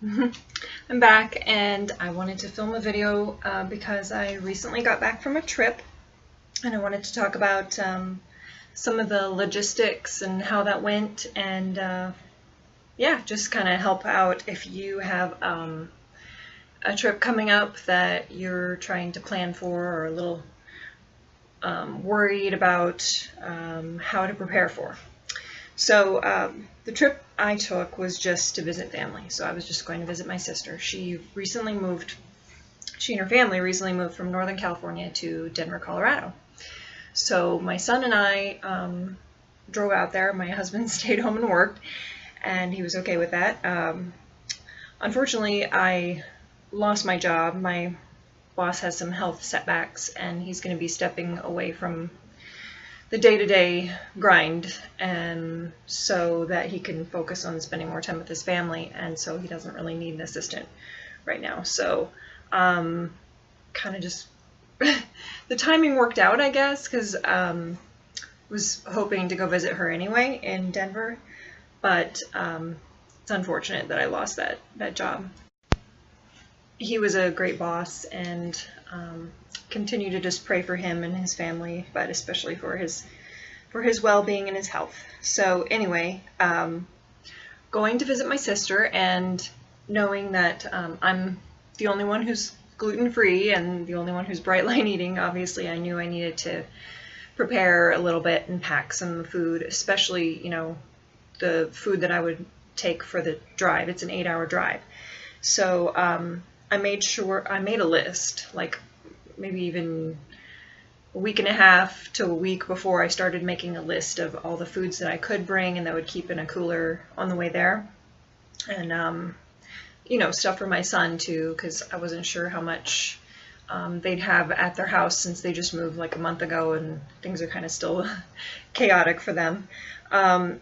I'm back and I wanted to film a video because I recently got back from a trip and I wanted to talk about some of the logistics and how that went and yeah, just kind of help out if you have a trip coming up that you're trying to plan for or a little worried about how to prepare for. So the trip I took was just to visit family. So I was just going to visit my sister. She and her family recently moved from Northern California to Denver, Colorado. So my son and I drove out there. My husband stayed home and worked, and he was okay with that. Unfortunately, I lost my job. My boss has some health setbacks, and he's going to be stepping away from the day-to-day grind, and so that he can focus on spending more time with his family, and so he doesn't really need an assistant right now. So kind of just the timing worked out, I guess, because was hoping to go visit her anyway in Denver, but it's unfortunate that I lost that job. He was a great boss, and continue to just pray for him and his family, but especially for his well-being and his health. So anyway, going to visit my sister and knowing that I'm the only one who's gluten-free and the only one who's bright line eating, obviously I knew I needed to prepare a little bit and pack some food, especially, you know, the food that I would take for the drive. It's an 8-hour drive. So I made a list, like maybe even a week and a half to a week before I started making a list of all the foods that I could bring and that would keep in a cooler on the way there. And, you know, stuff for my son too, because I wasn't sure how much they'd have at their house since they just moved like a month ago and things are kind of still chaotic for them.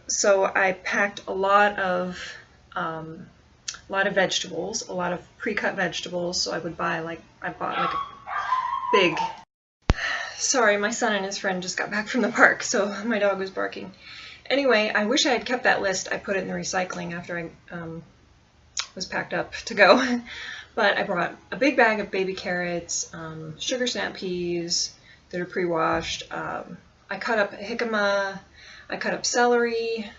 So I packed a lot of vegetables, a lot of pre-cut vegetables. So I bought like a big, sorry, my son and his friend just got back from the park, so my dog was barking. Anyway, I wish I had kept that list. I put it in the recycling after I was packed up to go. But I brought a big bag of baby carrots, sugar snap peas that are pre-washed. I cut up jicama, I cut up celery.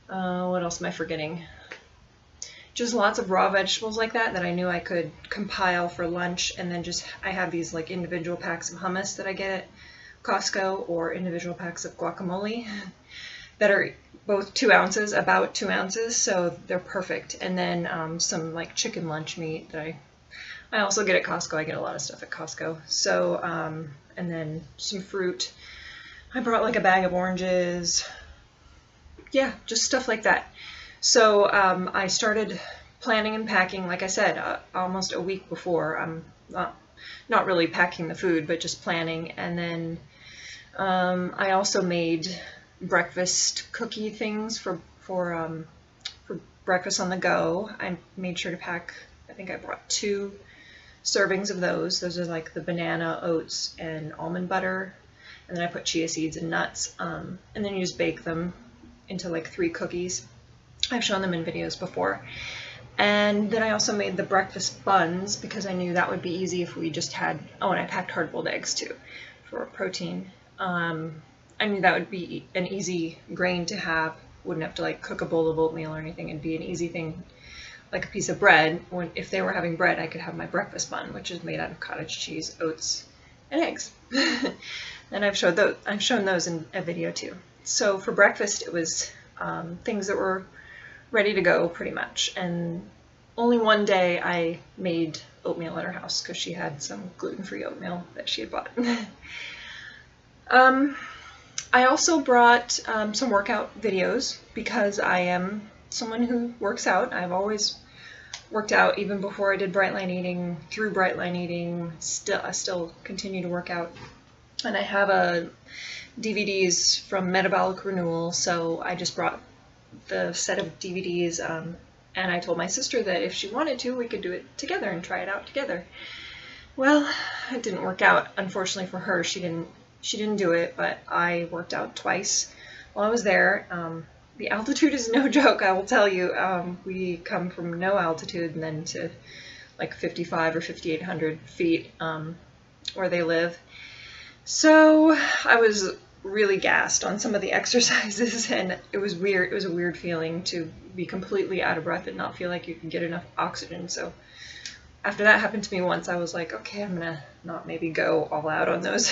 What else am I forgetting? Just lots of raw vegetables like that I knew I could compile for lunch, and then I have these like individual packs of hummus that I get at Costco, or individual packs of guacamole that are both 2 ounces, about 2 ounces, so they're perfect. And then some like chicken lunch meat that I also get at Costco. I get a lot of stuff at Costco. So and then some fruit. I brought like a bag of oranges. Yeah, just stuff like that. So I started planning and packing, like I said, almost a week before. I'm not really packing the food, but just planning. And then I also made breakfast cookie things for breakfast on the go. I made sure to pack, I think I brought 2 servings of those. Those are like the banana, oats, and almond butter. And then I put chia seeds and nuts. And then you just bake them into like 3 cookies. I've shown them in videos before. And then I also made the breakfast buns because I knew that would be easy if we just had, oh, and I packed hard-boiled eggs too for protein. I knew that would be an easy grain to have. Wouldn't have to like cook a bowl of oatmeal or anything. It'd be an easy thing, like a piece of bread. If they were having bread, I could have my breakfast bun, which is made out of cottage cheese, oats, and eggs. And I've shown those in a video too. So for breakfast, it was things that were ready to go pretty much. And only one day I made oatmeal at her house because she had some gluten-free oatmeal that she had bought. I also brought some workout videos because I am someone who works out. I've always worked out even before I did bright line eating, through bright line eating. I still continue to work out. And I have DVDs from Metabolic Renewal, so I just brought the set of DVDs, and I told my sister that if she wanted to, we could do it together and try it out together. Well, it didn't work out, unfortunately for her. She didn't do it, but I worked out twice while I was there, the altitude is no joke, I will tell you. We come from no altitude and then to like 55 or 5,800 feet where they live. So I was really gassed on some of the exercises, and it was weird. It was a weird feeling to be completely out of breath and not feel like you can get enough oxygen. So after that happened to me once, I was like, okay, I'm gonna not maybe go all out on those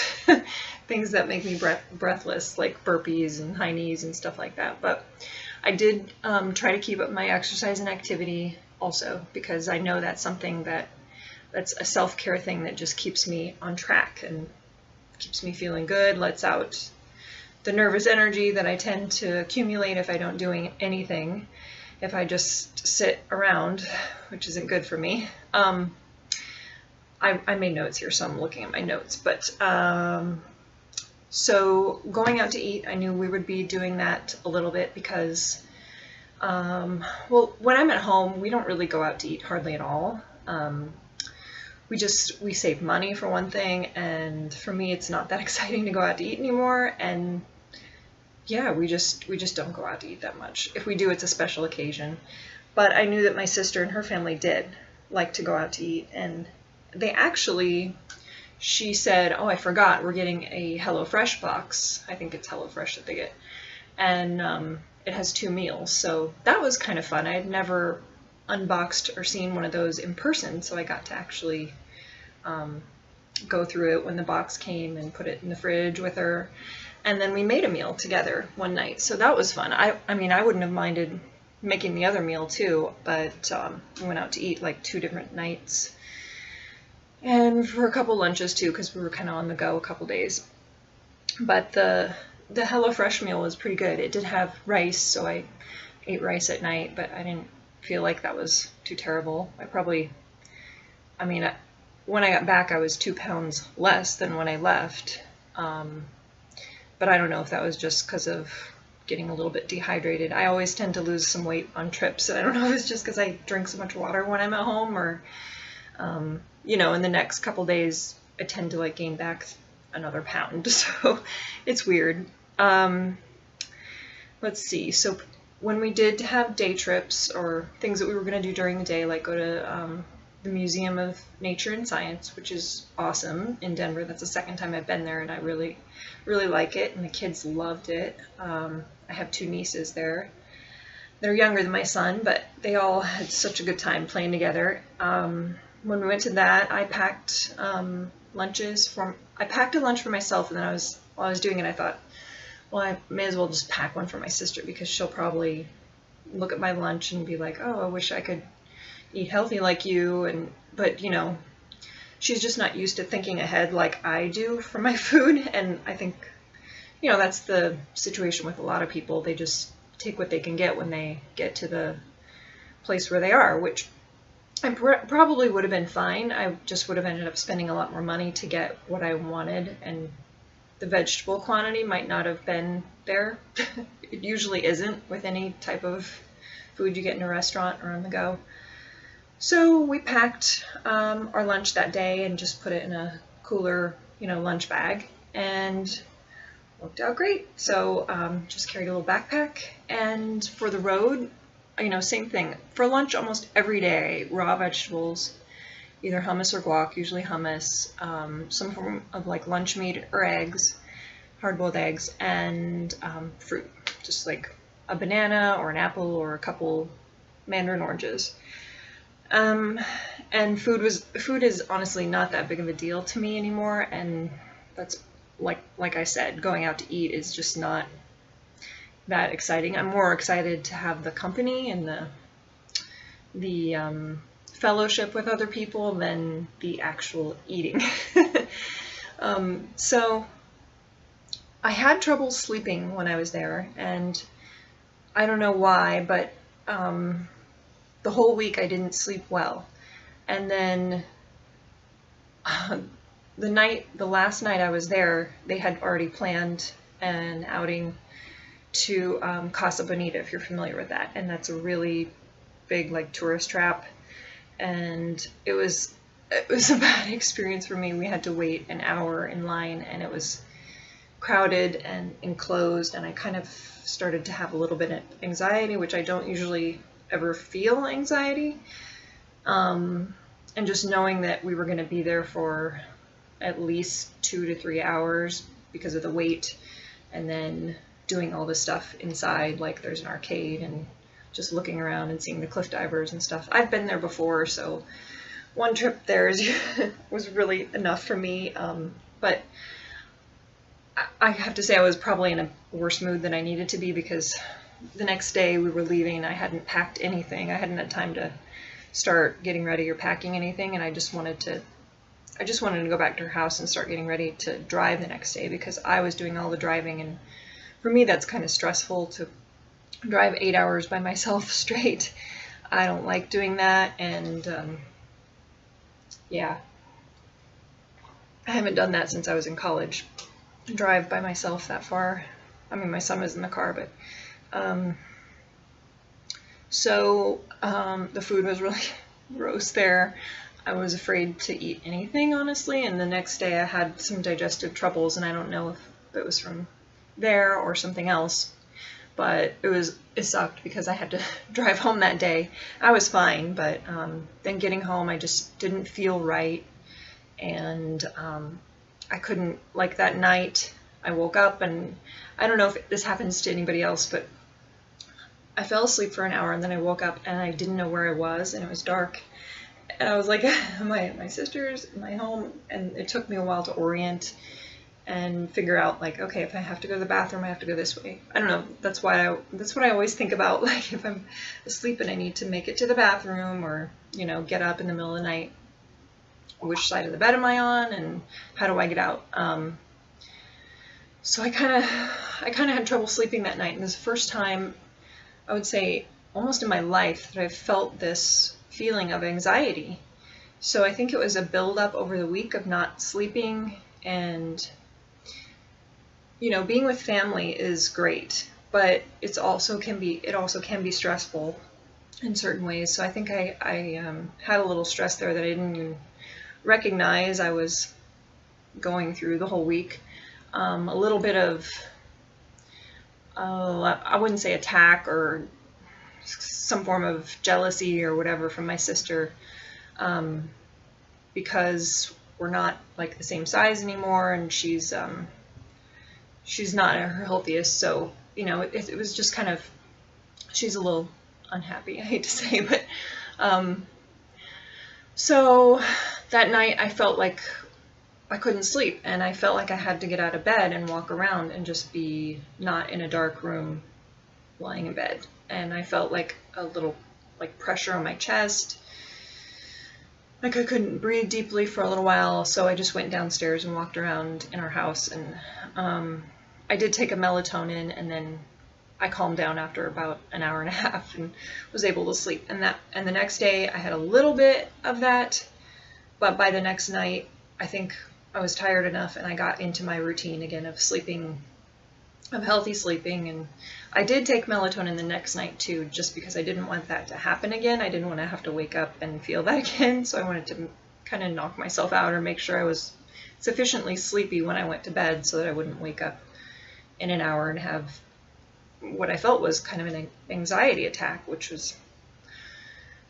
things that make me breathless, like burpees and high knees and stuff like that. But I did try to keep up my exercise and activity also, because I know that's something that's a self-care thing that just keeps me on track and keeps me feeling good, lets out the nervous energy that I tend to accumulate if I don't do anything, if I just sit around, which isn't good for me. I made notes here, so I'm looking at my notes. But so going out to eat, I knew we would be doing that a little bit because, well, when I'm at home, we don't really go out to eat hardly at all. We save money for one thing, and for me, it's not that exciting to go out to eat anymore. And yeah, we just don't go out to eat that much. If we do, it's a special occasion. But I knew that my sister and her family did like to go out to eat, and they actually, she said, oh, I forgot, we're getting a HelloFresh box. I think it's HelloFresh that they get. And it has 2 meals. So that was kind of fun. I had never unboxed or seen one of those in person, so I got to actually go through it when the box came and put it in the fridge with her. And then we made a meal together one night, so that was fun. I mean, I wouldn't have minded making the other meal too, but we went out to eat like 2 different nights, and for a couple lunches too, because we were kind of on the go a couple days. But the HelloFresh meal was pretty good. It did have rice, so I ate rice at night, but I didn't feel like that was too terrible. I mean, when I got back, I was 2 pounds less than when I left. But I don't know if that was just because of getting a little bit dehydrated. I always tend to lose some weight on trips, and I don't know if it's just because I drink so much water when I'm at home, or, you know, in the next couple days, I tend to like gain back another pound. So it's weird. Let's see. So when we did have day trips or things that we were going to do during the day, like go to the Museum of Nature and Science, which is awesome in Denver. That's the second time I've been there, and I really, really like it, and the kids loved it. I have 2 nieces there. They're younger than my son, but they all had such a good time playing together. When we went to that, I packed I packed a lunch for myself, and then while I was doing it, I thought, well, I may as well just pack one for my sister, because she'll probably look at my lunch and be like, oh, I wish I could eat healthy like you. But you know, she's just not used to thinking ahead like I do for my food. And I think, you know, that's the situation with a lot of people. They just take what they can get when they get to the place where they are, which I probably would have been fine. I just would have ended up spending a lot more money to get what I wanted, and the vegetable quantity might not have been there. It usually isn't with any type of food you get in a restaurant or on the go. So we packed our lunch that day and just put it in a cooler, you know, lunch bag, and worked out great. So just carried a little backpack, and for the road, you know, same thing. For lunch almost every day, raw vegetables, either hummus or guac, usually hummus, some form of like lunch meat or eggs, hard-boiled eggs, and fruit, just like a banana or an apple or a couple mandarin oranges. And food is honestly not that big of a deal to me anymore, and that's like I said, going out to eat is just not that exciting. I'm more excited to have the company and the fellowship with other people than the actual eating. So I had trouble sleeping when I was there, and I don't know why, but the whole week I didn't sleep well. And then the last night I was there, they had already planned an outing to Casa Bonita, if you're familiar with that, and that's a really big like tourist trap, and it was a bad experience for me. We had to wait an hour in line, and it was crowded and enclosed, and I kind of started to have a little bit of anxiety, which I don't usually ever feel anxiety. And just knowing that we were going to be there for at least 2 to 3 hours because of the wait, and then doing all this stuff inside, like there's an arcade, and just looking around and seeing the cliff divers and stuff. I've been there before, so one trip there was really enough for me. But I have to say I was probably in a worse mood than I needed to be, because the next day we were leaving and I hadn't packed anything. I hadn't had time to start getting ready or packing anything, and I just wanted to go back to her house and start getting ready to drive the next day, because I was doing all the driving, and for me that's kind of stressful to drive 8 hours by myself straight. I don't like doing that, and yeah, I haven't done that since I was in college, drive by myself that far. I mean, my son was in the car, but the food was really gross there. I was afraid to eat anything, honestly, and the next day I had some digestive troubles, and I don't know if it was from there or something else, but it sucked because I had to drive home that day. I was fine, but then getting home I just didn't feel right, and I couldn't, like that night I woke up, and I don't know if this happens to anybody else, but I fell asleep for an hour and then I woke up and I didn't know where I was, and it was dark. And I was like, am I at my sister's? Am I home? And it took me a while to orient and figure out, like, okay, if I have to go to the bathroom, I have to go this way. I don't know. That's what I always think about. Like, if I'm asleep and I need to make it to the bathroom, or, you know, get up in the middle of the night, which side of the bed am I on, and how do I get out? So I kind of had trouble sleeping that night, and this is the first time, I would say, almost in my life, that I've felt this feeling of anxiety. So I think it was a build-up over the week of not sleeping, and, you know, being with family is great, but it also can be stressful in certain ways. So I think I had a little stress there that I didn't even recognize I was going through the whole week. A little bit of, I wouldn't say attack, or some form of jealousy or whatever from my sister, because we're not like the same size anymore, and she's not at her healthiest. So, you know, it was just kind of, she's a little unhappy, I hate to say, but so that night I felt like I couldn't sleep, and I felt like I had to get out of bed and walk around and just be not in a dark room lying in bed. And I felt like a little, like, pressure on my chest, like I couldn't breathe deeply for a little while. So I just went downstairs and walked around in our house, and I did take a melatonin, and then I calmed down after about an hour and a half and was able to sleep. And the next day I had a little bit of that, but by the next night I think I was tired enough, and I got into my routine again of sleeping, of healthy sleeping. And I did take melatonin the next night too, just because I didn't want that to happen again. I didn't want to have to wake up and feel that again, so I wanted to kind of knock myself out, or make sure I was sufficiently sleepy when I went to bed so that I wouldn't wake up in an hour and have what I felt was kind of an anxiety attack, which was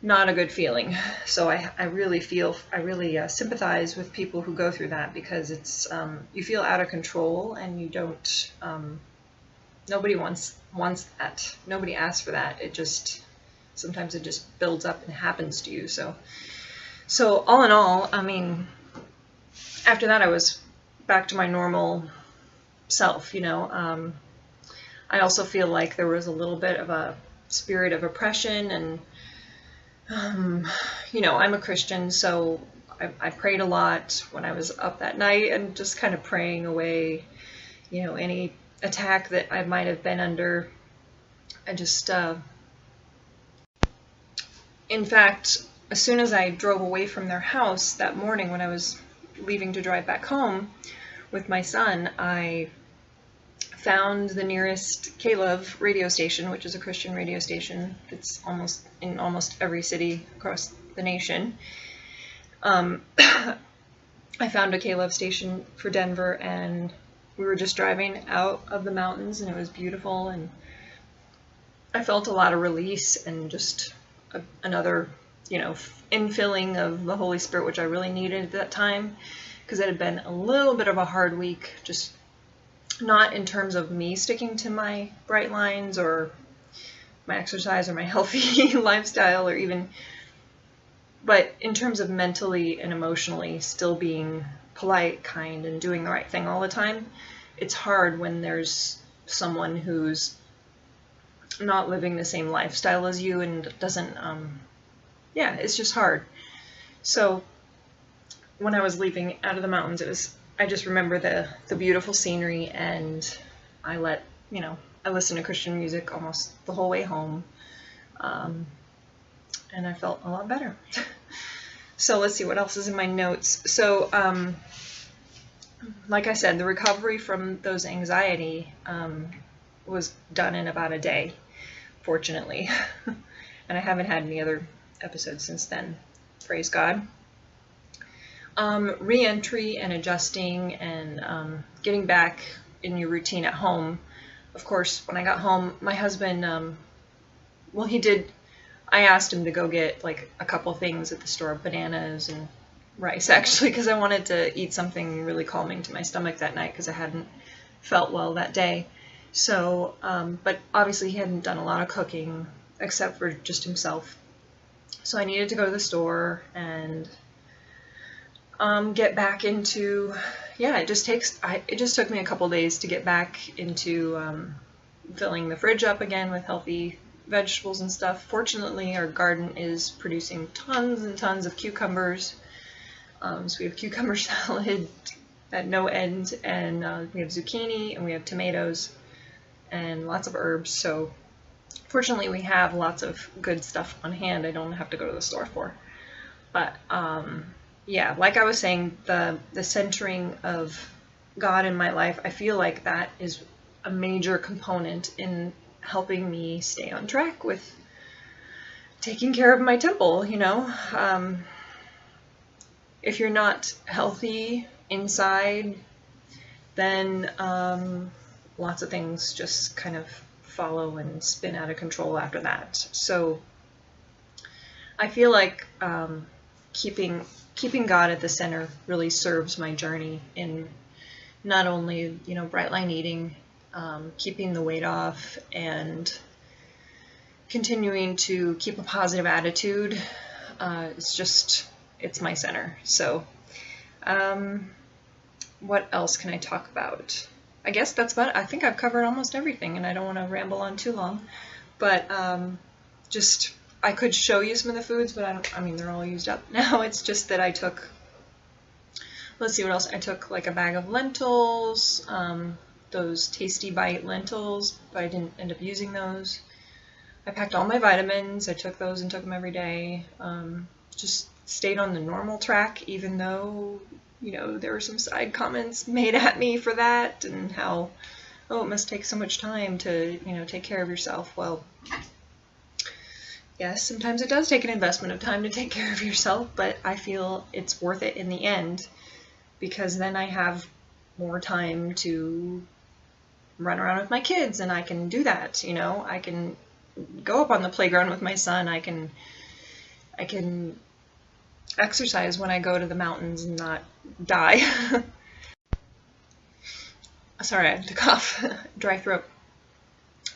not a good feeling. So I really sympathize with people who go through that, because it's, you feel out of control, and you don't, nobody wants that. Nobody asks for that. Sometimes it just builds up and happens to you. So all in all, I mean, after that I was back to my normal self, you know. I also feel like there was a little bit of a spirit of oppression, and you know, I'm a Christian, so I prayed a lot when I was up that night, and just kind of praying away, you know, any attack that I might have been under. I just, in fact, as soon as I drove away from their house that morning when I was leaving to drive back home with my son, I found the nearest K-Love radio station, which is a Christian radio station. It's in almost every city across the nation. I found a K-Love station for Denver, and we were just driving out of the mountains, and it was beautiful, and I felt a lot of release and just another, infilling of the Holy Spirit, which I really needed at that time, because it had been a little bit of a hard week, just not in terms of me sticking to my bright lines or my exercise or my healthy lifestyle, or even, but in terms of mentally and emotionally still being polite, kind, and doing the right thing all the time. It's hard when there's someone who's not living the same lifestyle as you and doesn't, it's just hard. So when I was leaving out of the mountains, I just remember the beautiful scenery, and I listened to Christian music almost the whole way home, and I felt a lot better. So let's see what else is in my notes. So like I said, the recovery from those anxiety was done in about a day, fortunately. And I haven't had any other episodes since then, praise God. Re-entry and adjusting and getting back in your routine at home. Of course, when I got home, my husband, I asked him to go get like a couple things at the store, bananas and rice, actually, because I wanted to eat something really calming to my stomach that night because I hadn't felt well that day. So, but obviously he hadn't done a lot of cooking except for just himself. So I needed to go to the store and get back into, it just took me a couple days to get back into filling the fridge up again with healthy vegetables and stuff. Fortunately, our garden is producing tons and tons of cucumbers. So we have cucumber salad at no end, and we have zucchini, and we have tomatoes, and lots of herbs. So fortunately, we have lots of good stuff on hand I don't have to go to the store for. But like I was saying, the centering of God in my life, I feel like that is a major component in helping me stay on track with taking care of my temple, If you're not healthy inside, then lots of things just kind of follow and spin out of control after that. So I feel like keeping God at the center really serves my journey in not only, bright line eating, keeping the weight off, and continuing to keep a positive attitude. It's my center. So what else can I talk about? I guess that's about it. I think I've covered almost everything, and I don't want to ramble on too long, but I could show you some of the foods, but they're all used up now. It's just that I took, let's see what else. I took like a bag of lentils, those Tasty Bite lentils, but I didn't end up using those. I packed all my vitamins. I took those and took them every day. Just stayed on the normal track, even though, there were some side comments made at me for that, and how, it must take so much time to, take care of yourself. Well, yes, sometimes it does take an investment of time to take care of yourself, but I feel it's worth it in the end, because then I have more time to run around with my kids, and I can do that, I can go up on the playground with my son, I can exercise when I go to the mountains and not die. Sorry, I had to cough, dry throat.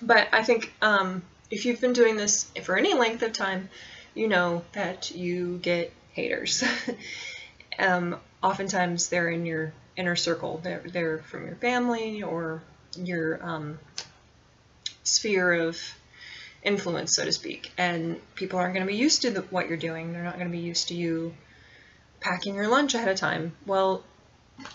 But I think if you've been doing this for any length of time, you know that you get haters. Oftentimes they're in your inner circle. They're from your family or your sphere of influence, so to speak, and people aren't going to be used to what you're doing. They're not going to be used to you packing your lunch ahead of time. Well,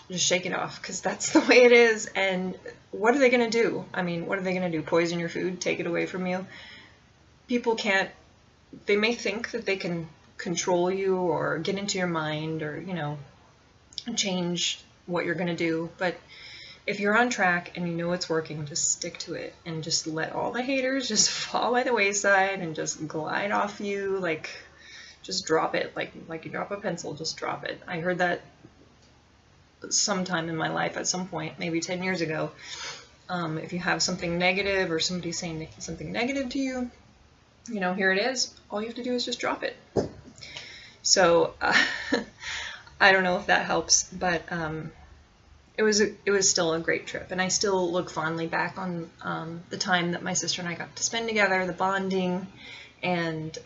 just shake it off, because that's the way it is. And what are they going to do? What are they going to do? Poison your food? Take it away from you? People can't, they may think that they can control you or get into your mind or, change what you're going to do. But if you're on track and you know it's working, just stick to it and just let all the haters just fall by the wayside and just glide off you. Just drop it, like you drop a pencil, just drop it. I heard that sometime in my life at some point, maybe 10 years ago. If you have something negative or somebody saying something negative to you, you know, here it is. All you have to do is just drop it. So I don't know if that helps, but it was still a great trip, and I still look fondly back on the time that my sister and I got to spend together, the bonding, and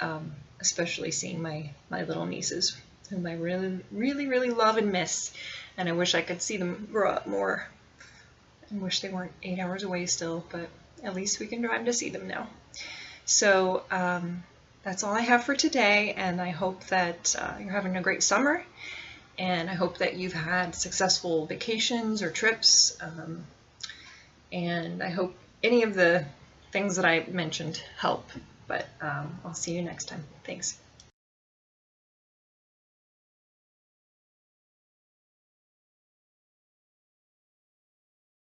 especially seeing my little nieces, whom I really, really, really love and miss, and I wish I could see them grow up more. I wish they weren't 8 hours away still, but at least we can drive to see them now. So that's all I have for today, and I hope that you're having a great summer, and I hope that you've had successful vacations or trips, and I hope any of the things that I mentioned help, but I'll see you next time. Thanks.